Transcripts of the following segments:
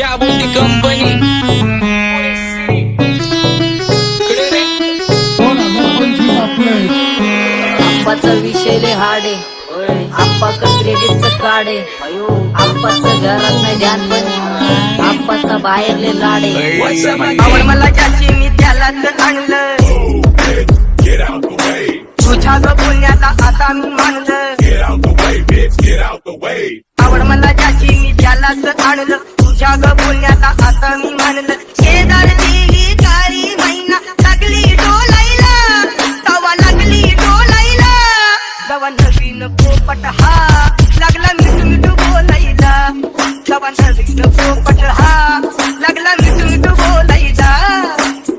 क्या बोलती कंपनी आप्पाचा विषय लय हार्ड आहे. आप्पाकडे क्रेडिटचं कार्ड आहे. आप्पाचं घरात नाही ध्यान पण आप्पाचा बाहेर लय लाड आहे. आवड मला ज्याची मी त्यालाच आणलं, तुझ्या ग पुण्याला आता मी मानलं. आवड मला ज्याची मी त्यालाच आणलं, तुझ्या ग पुण्याला आता मी मानलं. शेजारची ही काळी मैना लागली डोलायला, तवा लागली डोलायला. जवा नवीन पोपट हा लागला मिठू मिठू बोलायला, जवा नवीन पोपट हा लागला मिठू मिठू बोलायला.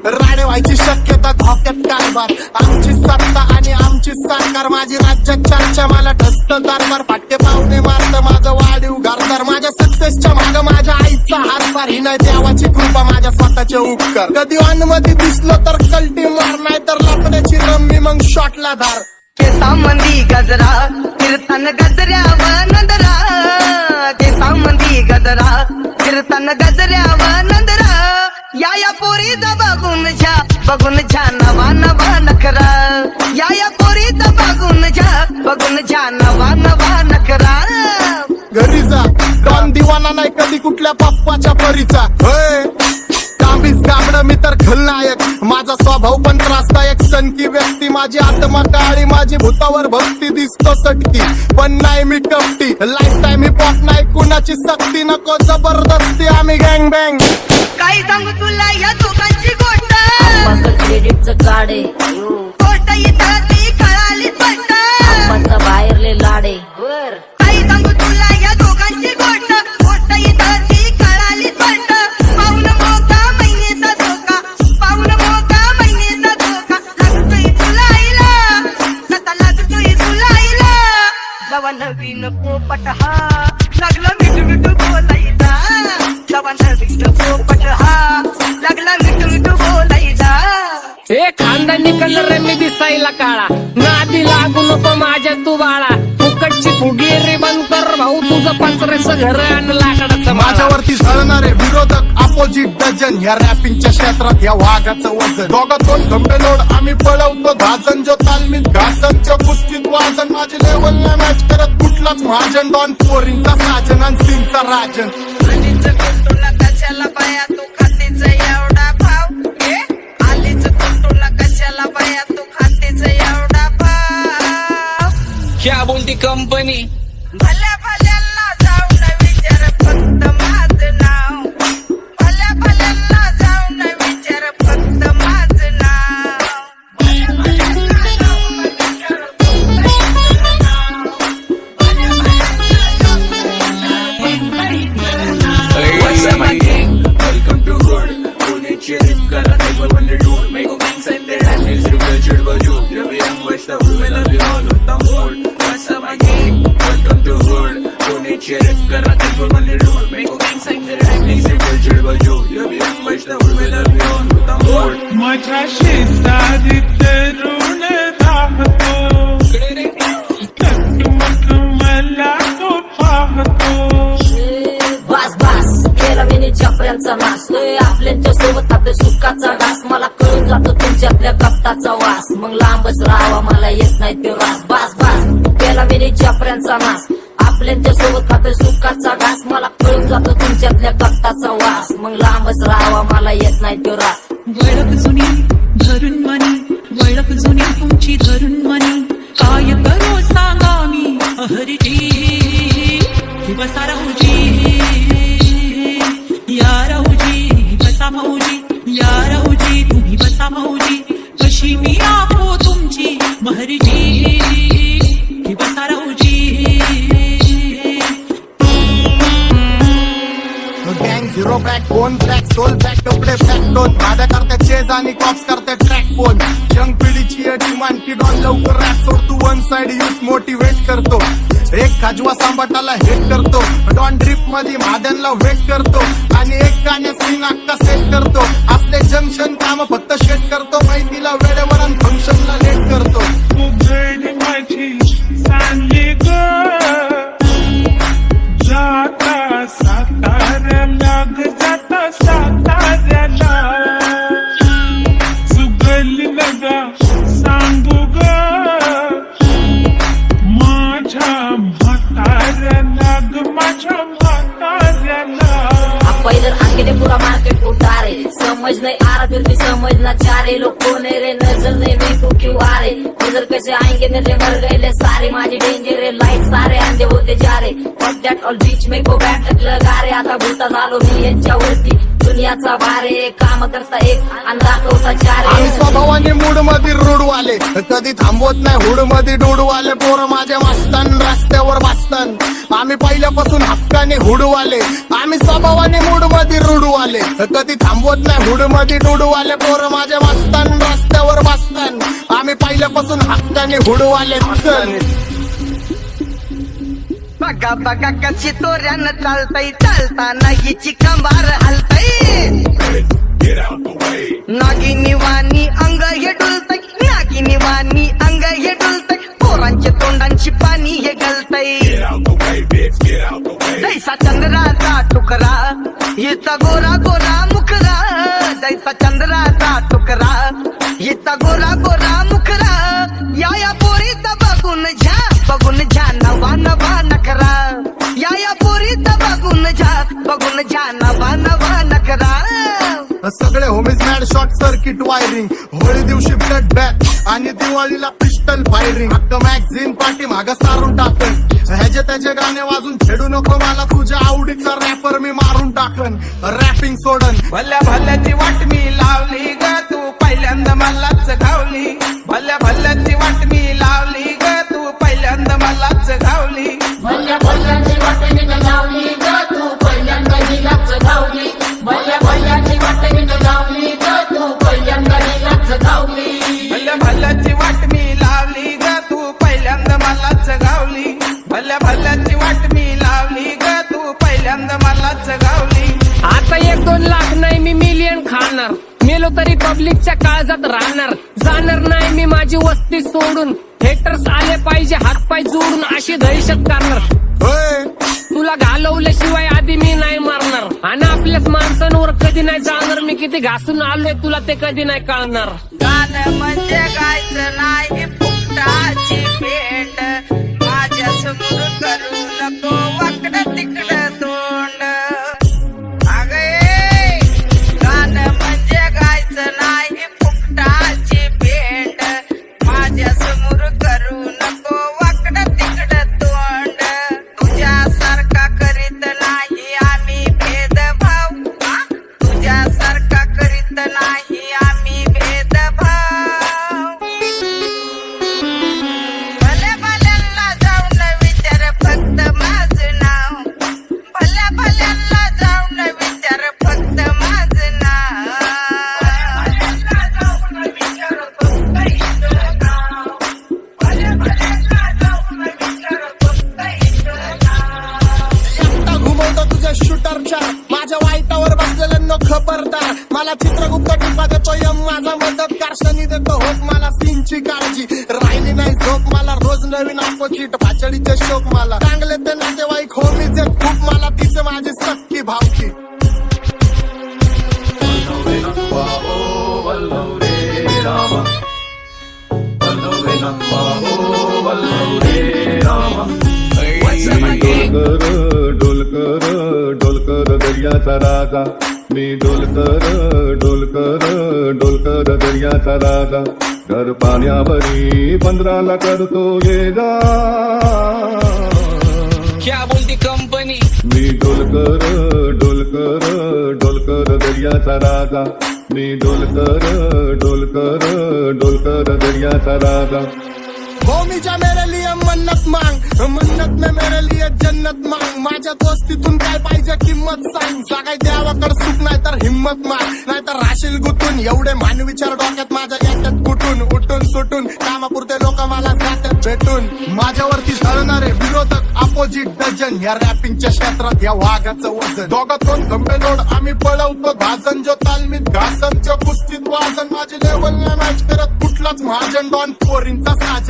राडे व्हायची शक्यता धोक्यात कारभार, आमची सत्ता आणि आमची सरकार. माझी राज्यात चर्चा मला ठसत दारदार, फाटके पावणे मारत माझं वाढीव घरदार. माझ्या सक्सेसच्या माग माझ्या आईचा हातभार, ही नाही देवाची कृपा माझ्या स्वतःचे उपकार. कधी ऑन मध्ये दिसलो तर कल्टी मार, नाही तर लपण्याची रम्मी मग शॉटला धार. केसामंदी गजरा कीर्तन गजऱ्यावर नंदरा, केसामंदी गजरा कीर्तन गजऱ्यावर नंदरा. या पोरीचा बघून झा नवा नवा नखरा, या पोरीचा बघून झा नवा नवा नखरा. घरी जा डॉन दिवाना नाही कधी कुठल्या पप्पाच्या परीचा. कांबीस गाबड मी तर खलनायक, माझा स्वभाव पण त्रासदायक. सनकी व्यक्ती माझी आत्मा काळी, माझी भूतावर भक्ती दिसतो सटकी पण नाही मी कपटी. लाईफ टाइम ही पॉप नाही कुणाची सक्ती, नको जबरदस्ती आम्ही गँग बँग. काय सांगू तुला या दोघांची गोष्ट, आप्पाकडे क्रेडिटचं कार्ड आहे. गोष्ट इथं ती कळाली स्पष्ट. आप्पाचा बाहेर लय लाड आहे. काय सांगू तुला या दोघांची गोष्ट, गोष्ट इथं ती कळाली स्पष्ट. पाऊन मोका महिनेचा धोका, पाऊन मोका महिनेचा धोका. लागतोय तुला आईला, आता लागतोय तुला आईला. जवा नवीन पोपट हा लागला मिठू मिठू बोलायचा, जवा नवीन पोपट हा लागला मिठू मिठू बोलायचा. ए खानदानी कलर मी दिसायला काळा, नादी लागू नको माझ्या तू बाळा. फुकटची फुगीरी बंद कर भाऊ, तुझं पत्र्याचं घर आणि लाकडाचं माळा. माझ्यावरती झळणारे विरोधक अपोजिट डझन, या रॅपिंगच्या क्षेत्रात या वाघाचं वजन. दोघात दोन खंबे लोड आम्ही पळवतो धाजन, जो तालमीत घासनच्या कुस्तीत वाजन. माझी लेवल नाही मॅच करत कुठलाच महाजन, डॉन पोरींचा साजन आणि सीनचा राजन. तुला कशाला बाया तू खातेच एवढा भाव, आलीच तुला कशाला बाया तू खातेच एवढा भाव. क्या बोलती कंपनी भल्या भल्यांना जाऊन विचार फक्त माझं नाव, भल्या भल्यांना जाऊन विचार फक्त माझं नाव. भल्या भल्यांना जाऊन विचार फक्त माझं नाव, भल्या भल्यांना जाऊन What's up my gang? Welcome to Hood. Pune Cherry Kara Table when they do. Make a gang send their hand is Richard Baju. Every young West of women of the all with the mold. What's up my gang? Welcome to Hood. Pune Cherry Kara Table when they do. Make a gang send their hand is Richard Baju. Every young West of women of the all with the mold. माझ्या शेजारीत तरुण राहतो, टकमक मला तो पाहतो. बास बास केला मी चपऱ्यांचा नाश, आपल्याच्या सोबत आपल्या सुखाचा डास. मला कळून जातो तुमच्यातल्या कपटाचा वास, मग लांबच राहावा मला येत नाही तो रास. बास बास केला मी चपऱ्यांचा नाश, आपल्याच्या सोबत आपल्या सुखाचा डास. मला कळून जातो तुमच्यातल्या कपटाचा वास, मग लांबच राहावा मला येत नाही तो रास. वळख जुनी धरून मनी, वळख जुनी तुमची धरून मनी. काय करो सांगा मी अहरीची, बसा राहूजी या राहूजी, बसा भाऊजी या राहूजी, तुम्ही बसा भाऊजी. कशी मी आपो तुमची महरीची, बसा राहूजी. गँग zero back bone black soul back कपडे बॅक टोन. माझ्या करते चेज आणि कॉप्स करते ट्रॅक फोन. यंग पिढीची डिमांड की डॉन लवकर रॅप सोड. तू वन साइड युथ मोटिवेट करतो, एक खाजवा सांबाटाला हेट करतो. डॉन ड्रिप मध्ये महाद्यांना वेट करतो, आणि एक गाण्यात सिंग अक्का सेट करतो. असले जंक्शन काम फक्त शेट करतो, माहितीला वेळेवर आणि फंक्शनला लेट करतो. तू भेट माझी सांगे ग, जाता साताऱ्याला ग जाता साताऱ्याला सुगली नगा सांगू ग माझ्या म्हाताऱ्याला ग माझ्या म्हाताऱ्याला पहिलं आंखेने पूरा मार्केट उतारे समझ नहीं आ रहा फिर भी समझना चाह रहे लोग कौन है रे नजर नहीं मेरे को क्यों आ रहे नजर कैसे आएंगे नजर मर गए ले सारे माझे डेंजर है लाइट सारे अंधे होते जा रहे फक दॅट ऑल बीच में को बॅट लगा रे आता भूता झालो मी यांच्यावरती दुनियाचा भारे काम करता एक आणि दाखवता चार आम्ही स्वभावाने मूड मध्ये रूडवाले कधी थांबवत नाही हुड मध्ये डोडवाले पोरं माझ्या मस्तान रस्त्यावर बसतान आम्ही पहिल्यापासून हक्काने हुडवाले आम्ही स्वभावाने मूड मध्ये रूडवाले कधी थांबवत नाही हुड मध्ये डोडवाले पोरं माझ्या मस्तान रस्त्यावर बसतान आम्ही पहिल्यापासून हक्काने हुडवाले चल बघा बघा कशी तोऱ्यानं चालतय चालताना हिची कंबार हलतय नागिनी वाणी अंग हे डुलतय नागिनी वाणी अंग हे डुलतय पोरांच्या तोंडांची पाणी हे गलतय जैसा चंद्राचा तुकरा हिचा गोरा गोरा मुखरा जैसा चंद्राचा तुकरा हिचा गोरा गोरा मुखरा या पोरीचा बघून झा नवा नवा नखरा या पोरीचा बघून झा नवा नखरा सगळे homies mad short circuit wiring Holi दिवशी ब्लड बॅग आणि दिवाळीला पिस्टल फायरिंग हक्क मॅगझिन पाठी मागं सारून टाकन ह्याचे त्याचे गाणे वाजून छेडू नको मला तुझ्या आवडीचा रॅपर मी मारून टाकन रॅपिंग सोडन भल्या भल्याची वाट मी लावली ग तू पहिल्यांदा मलाच घावली भल्या भल्याची वाट मी लावली ग तू पहिल्यांदा मलाच घावली भल्या भल्याची वाट मी लावली ग तू पहिल्यांदा हिलाच घावली भल्या भल्याची वाट मी लावली ग तू पहिल्यांदा हिलाच घावली भल्या भल्याची वाट मी लावली ग तू पहिल्यांदा मलाच घावली भल्या भल्याची वाट मी लावली ग तू पहिल्यांदा मलाच घावली आता 1-2 लाख नाही मी मिलियन खाणार मेलो तरी पब्लिकच्या काळजात राहणार जाणार नाही मी माझी वस्ती सोडून हेटर्स आले पाहिजे हातपाय जोडून अशी दहशत करणार होय तुला घालवल्याशिवाय आधी मी नाही मारणार आणि आपल्याच माणसांवर कधी नाही जाणार मी किती घासून आलोय तुला ते कधी नाही कळणार गाणं म्हणजे गायचं नाही फुकटाची भेट माझ्या समोर करू नको वाकडं तिकडं तोंड अगे गाणं म्हणजे गायचं नाही फुकटाची भेट माझ्या समोर करू नको वाकडं तिकडं तोंड तुझ्यासारखा करीत नाही आम्ही भेदभाव तुझ्यासारखा करीत नाही आम्ही भेदभाव भल्या भल्यांना जाऊन विचार फक्त माझं नाव भल्या भल्यांना जाऊन विचार फक्त माझं नाव एकटा घुमवतो तुझ्या शूटरच्या माझ्या वाईटावर बसलेल्यांना खबरदार मला चित्रगुप्त टिपा देतो यम माझा मदतकार शनी देतो होप मला सीनची काळजी राहिली नाही झोप मला रोज नवीन अपोजिट भाचडीचे शोक मला चांगले ते नातेवाईक होमीच आहेत खूप मला तिचे माझी सक्की भावकी डोलकर डोलकर दर्याचा राजा मी डोलकर दर्याचा राजा घर पाण्यावरी 15 करतो ये जा क्या बोलती कंपनी मी डोलकर दर्याचा राजा मी डोलकर दर्याचा राजा होमीच्या मेरे लिए मन्नत मन्नत में मेरे लिए जन्नत मांग माझ्या दोस्तीतून काय पाहिजे किंमत सांग सगळ्या देवाकडे सुख नाही तर हिम्मत माग नाही तर राशील गुतून एवढे मानविचार डोक्यात माझ्या येतात कुठून उठून सुटून कामापुरते लोक मला जातात भेटून माझ्यावरती ठरणारे विरोधक अपोजिट डझन या रॅपिंगच्या क्षेत्रात या वाघाचं वजन दोघातून गंभे लोड आम्ही पळवतो भाजन जो तालमीत घासन जो कुस्तीत वाजन माझी लेवल नाही मॅच करत कुठलाच महाजन डॉन पोरींचा साजन